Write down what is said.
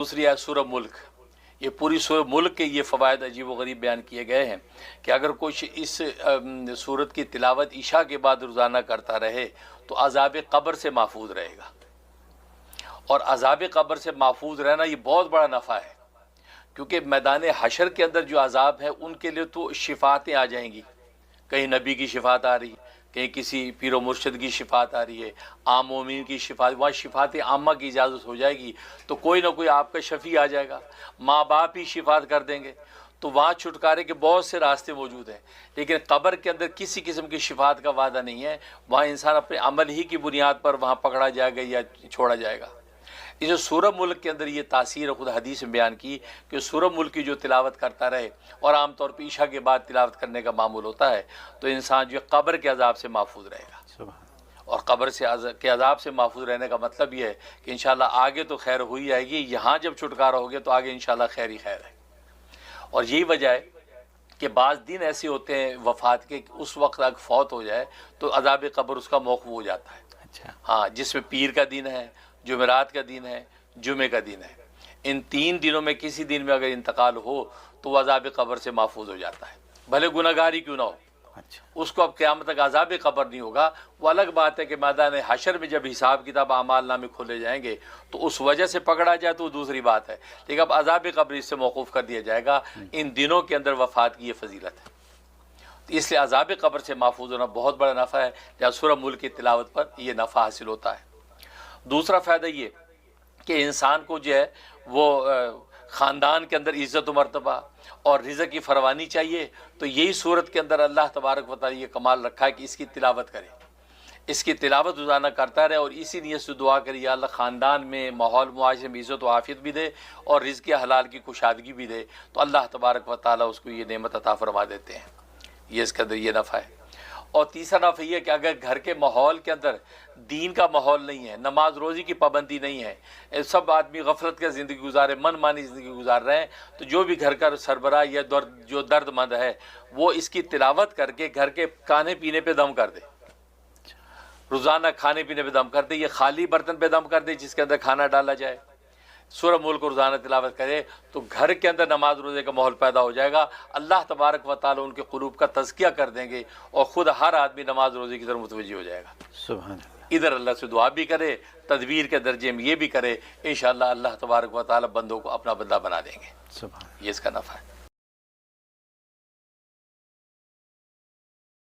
दूसरी है सूरह मुल्क। ये पूरी सूरह मुल्क के ये फ़वायद अजीब व गरीब बयान किए गए हैं कि अगर कुछ इस सूरत की तिलावत इशा के बाद रोज़ाना करता रहे तो अज़ाब क़ब्र से महफूज रहेगा। और अज़ाब क़ब्र से महफूज रहना ये बहुत बड़ा नफ़ा है, क्योंकि मैदान हशर के अंदर जो अज़ाब है उनके लिए तो शिफातें आ जाएंगी। कहीं नबी की शिफात आ रही है, कहीं किसी पीर व मुर्शिद की शिफात आ रही है, आम मोमिन की शिफात, वहाँ शिफात आम्मा की इजाज़त हो जाएगी तो कोई ना कोई आपका शफ़ी आ जाएगा, माँ बाप ही शिफात कर देंगे। तो वहाँ छुटकारे के बहुत से रास्ते मौजूद हैं। लेकिन कब्र के अंदर किसी किस्म की शिफात का वादा नहीं है। वहाँ इंसान अपने अमल ही की बुनियाद पर वहाँ पकड़ा जाएगा या छोड़ा जाएगा। इस सूरह मुल्क के अंदर ये तासीर खुद हदीस में बयान की कि सूरह मुल्क की जो तिलावत करता रहे, और आम तौर पर ईशा के बाद तिलावत करने का मामूल होता है, तो इंसान जो कब्र के अजाब से महफूज रहेगा। और कब्र के अजाब से महफूज रहने का मतलब ये है कि इंशाअल्लाह आगे तो खैर हो ही जाएगी, यहाँ जब छुटकारा हो गया तो आगे इंशाअल्लाह खैर ही खैर है। और यही वजह है कि बाज़ दिन ऐसे होते हैं वफ़ात के, उस वक्त अगर फौत हो जाए तो अजाब कब्र उसका मौक़ूफ़ हो जाता है। अच्छा। हाँ, जिसमें पीर का दिन है, जुमेरात का दिन है, जुमे का दिन है, इन 3 दिनों में किसी दिन में अगर इंतकाल हो तो वह अज़ाब क़ब्र से महफूज हो जाता है, भले गुनहगार ही क्यों ना हो। अच्छा। उसको अब क़यामत तक अज़ाब क़ब्र नहीं होगा। वो अलग बात है कि मैदान हशर में जब हिसाब किताब आमाल नामे खोले जाएंगे तो उस वजह से पकड़ा जाए तो दूसरी बात है, लेकिन अब अज़ाब क़ब्र इससे मौक़ूफ़ कर दिया जाएगा। इन दिनों के अंदर वफ़ात की ये फजीलत है, तो इसलिए अज़ाब क़ब्र से महफूज होना बहुत बड़ा नफ़ा है। या सूरह मुल्क की तिलावत पर यह नफ़ा हासिल होता है। दूसरा फ़ायदा ये कि इंसान को जो है वो ख़ानदान के अंदर इज़्ज़त व मर्तबा और रिज़्क़ की फरवानी चाहिए, तो यही सूरत के अंदर अल्लाह तबारक व तआला ये कमाल रखा है कि इसकी तिलावत करे, इसकी तिलावत रोज़ाना करता रहे और इसी नीयत से दुआ करे, या अल्लाह ख़ानदान में माहौल मुआशरे में इज़्ज़त व आफ़ियत भी दे और रिज़्क़ हलाल की कुशादगी भी दे, तो अल्लाह तबारक व तआला उसको ये नेमत अता फरमा देते हैं। ये इसके अंदर ये नफ़ा है। और तीसरा नफ़ा ये है कि अगर घर के माहौल के अंदर दीन का माहौल नहीं है, नमाज रोज़ी की पाबंदी नहीं है, सब आदमी गफलत की ज़िंदगी गुजारे, मन मानी ज़िंदगी गुजार रहे हैं, तो जो भी घर का सरबराह या जो दर्दमंद है वो इसकी तिलावत करके घर के खाने पीने पे दम कर दे, रोज़ाना खाने पीने पे दम कर दे, ये खाली बर्तन पे दम कर दे जिसके अंदर खाना डाला जाए, सूरह मुल्क को रोज़ाना तिलावत करे, तो घर के अंदर नमाज रोज़े का माहौल पैदा हो जाएगा। अल्लाह तबारक व तआला उनके क़ुलूब का तज़किया कर देंगे और ख़ुद हर आदमी नमाज रोज़े की तरफ मुतवज्जह हो जाएगा। सुभान अल्लाह। इधर अल्लाह से दुआ भी करे, तदबीर के दर्जे में ये भी करे, इंशाअल्लाह अल्लाह तबारक व तआला बंदों को अपना बंदा बना देंगे। सुभान। ये इसका नफ़ा है।